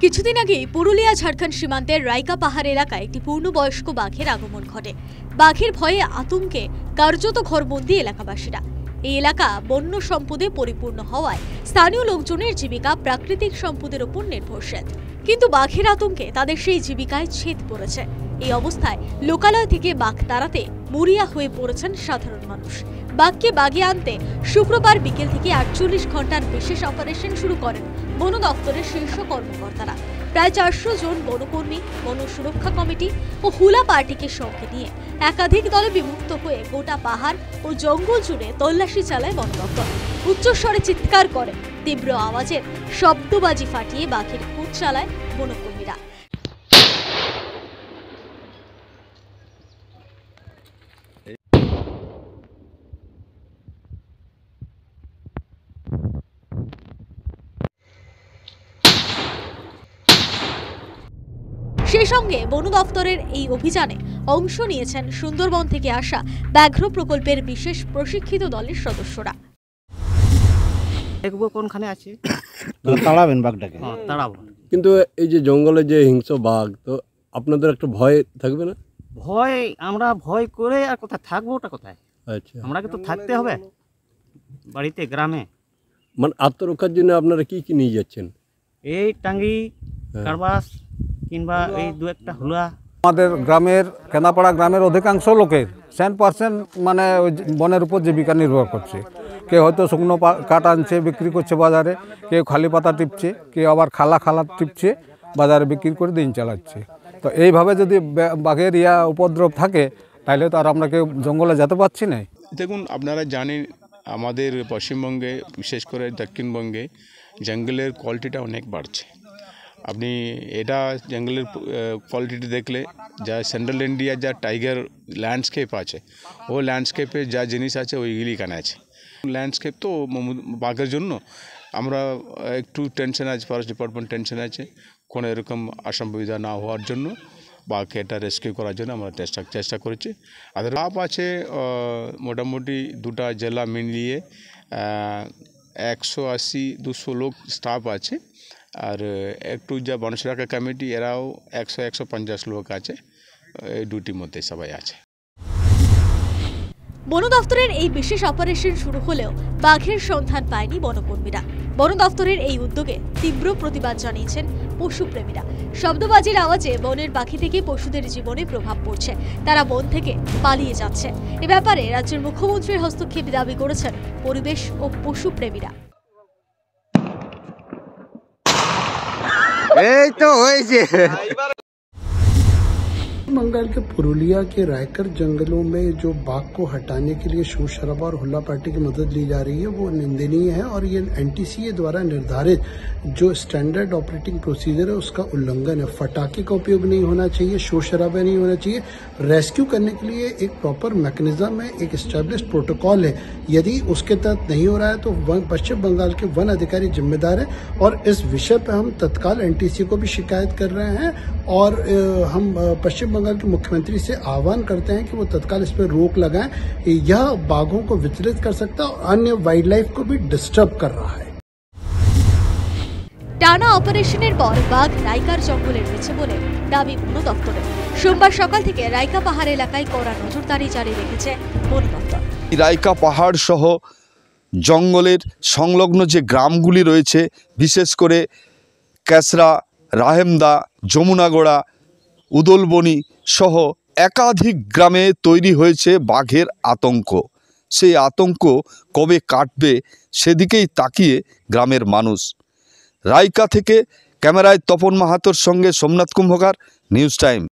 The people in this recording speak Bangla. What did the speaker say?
কিছুদিন আগে পুরুলিয়া ঝাড়খণ্ড সীমান্তের রাইকা পাহাড় এলাকায় একটি পূর্ণবয়স্ক বাঘের আগমন ঘটে। বাঘের ভয়ে আতঙ্কে কার্যত ঘরবন্দি এলাকাবাসীরা। এই এলাকা বন্য সম্পদে পরিপূর্ণ হওয়ায় স্থানীয় লোকজনের জীবিকা প্রাকৃতিক সম্পদের উপর নির্ভরশীল, কিন্তু বাঘের আতঙ্কে তাদের সেই জীবিকায় ছেদ পড়েছে। এই অবস্থায় লোকালয় থেকে বাঘ তাড়াতে মরিয়া হয়ে পড়েছেন সাধারণ মানুষ। বাঘকে বাগিয়ে আনতে শুক্রবার বিকেল থেকে 48 ঘন্টার বিশেষ অপারেশন শুরু করেন বন দপ্তরের শীর্ষ কর্মকর্তারা। প্রায় 400 জন বনকর্মী, বন সুরক্ষা কমিটি ও হুলা পার্টিকে সঙ্গে নিয়ে একাধিক দলে বিভক্ত হয়ে গোটা পাহাড় ও জঙ্গল জুড়ে তল্লাশি চালায় বন দপ্তর। উচ্চস্বরে চিৎকার করে, তীব্র আওয়াজের শব্দবাজি ফাটিয়ে বাঘের খোঁজ চালায় বনকর্মীরা। সেই সঙ্গে বন দপ্তরের এই অভিযানে অংশ নিয়েছেন সুন্দরবন থেকে আসা ব্যাঘ্র প্রকল্পের বিশেষ প্রশিক্ষিত দলের সদস্যরা। কোনখানে আছে তাড়াবেন বাঘটাকে? তাড়াবো, কিন্তু এই যে জঙ্গলে যে হিংস্র বাঘ, তো আপনাদের একটা ভয় থাকবে না? ভয় আমরা ভয় করে আর কোথায় থাকবো? ওটা কোথায়? আচ্ছা, আমরাকে তো থাকতে হবে বাড়িতে, গ্রামে। মানে আত্মরক্ষার জন্য আপনারা কি কি নিয়ে যাচ্ছেন? এই টাঙ্গি, কারবাস কিংবা এই দু একটা হুলা। আমাদের গ্রামের কেনাপাড়া গ্রামের অধিকাংশ লোকের 10% মানে ওই বনের উপর জীবিকা নির্ভর করছে। কেউ হয়তো শুকনো কাঠ আনছে, বিক্রি করছে বাজারে, কেউ খালি পাতা টিপছে, কেউ আবার খালা টিপছে, বাজারে বিক্রি করে দিন চালাচ্ছে। তো এইভাবে যদি বাঘের উপদ্রব থাকে তাহলে তো আর আমরা কেউ জঙ্গলে যেতে পারছি না। দেখুন, আপনারা জানেন আমাদের পশ্চিমবঙ্গে, বিশেষ করে দক্ষিণবঙ্গে জঙ্গলের কোয়ালিটিটা অনেক বাড়ছে। আপনি এটা জঙ্গলের কোয়ালিটি দেখলে যা সেন্ট্রাল ইন্ডিয়া যা টাইগার ল্যান্ডস্কেপ আছে, ও ল্যান্ডস্কেপে যা জিনিস আছে ওইগুলি এখানে আছে। ল্যান্ডস্কেপ তো বাঘের জন্য আমরা একটু টেনশন আছে, ফরেস্ট ডিপার্টমেন্ট টেনশন আছে কোনো এরকম অসুবিধা না হওয়ার জন্য বাঘকে এটা রেস্কিউ করার জন্য আমরা চেষ্টা করেছি। আর লাভ আছে মোটামুটি দুটা জেলা মিলিয়ে 180-200 লোক স্টাফ আছে, আর একটু যা বন সুরক্ষা কমিটি এরাও 100-150 লোক আছে, এই দুটির মধ্যে সবাই আছে। বন দপ্তরের এই বিশেষ অপারেশন শুরু হলেও বাঘের সন্ধান পায়নি বনকর্মীরা। বন দপ্তরের এই উদ্যোগে তীব্র প্রতিবাদ জানিয়েছেন পশুপ্রেমীরা। শব্দবাজির আওয়াজে বনের পাখি থেকে পশুদের জীবনে প্রভাব পড়ছে, তারা বন থেকে পালিয়ে যাচ্ছে। এ ব্যাপারে রাজ্যের মুখ্যমন্ত্রীর হস্তক্ষেপ দাবি করেছেন পরিবেশ ও পশুপ্রেমীরা। এই তো হয়েছে। बंगाल के पुरुलिया के रायकर जंगलों में जो बाघ को हटाने के लिए शोर शराबा और हुल्ला पार्टी की मदद ली जा रही है वो निंदनीय है, और ये एनटीसीए द्वारा निर्धारित जो स्टैंडर्ड ऑपरेटिंग प्रोसीजर है उसका उल्लंघन है। पटाखे का उपयोग नहीं होना चाहिए, शोर शराबा नहीं होना चाहिए। रेस्क्यू करने के लिए एक प्रॉपर मैकेनिज्म है, एक एस्टेब्लिश प्रोटोकॉल है। यदि उसके तहत नहीं हो रहा है तो पश्चिम बंगाल के वन अधिकारी जिम्मेदार है, और इस विषय पर हम तत्काल एनटीसीए को भी शिकायत कर रहे हैं, और हम पश्चिम बंगाल के मुख्यमंत्री से आह्वान करते हैं कि वो तत्काल इस पर रोक लगाएं। यह बाघों को विचलित कर सकता है और अन्य वाइल्ड लाइफ को भी डिस्टर्ब कर रहा है। টানা অপারেশনের পর বাঘ রাইকার জঙ্গলে রয়েছে বলে দাবি বন দপ্তরের। সোমবার সকাল থেকে রাইকা পাহাড় এলাকায় কড়া নজরদারি জারি রেখেছে বন দপ্তর। রাইকা পাহাড় সহ জঙ্গলের সংলগ্ন যে গ্রামগুলি রয়েছে, বিশেষ করে ক্যাসরা, রাহেমদা, যমুনাগড়া, উদলবনি সহ একাধিক গ্রামে তৈরি হয়েছে বাঘের আতঙ্ক। সেই আতঙ্ক কবে কাটবে সেদিকেই তাকিয়ে গ্রামের মানুষ। রাইকা থেকে ক্যামেরায় তপন মাহাতোর সঙ্গে সোমনাথ কুম্ভকার, নিউজ টাইম।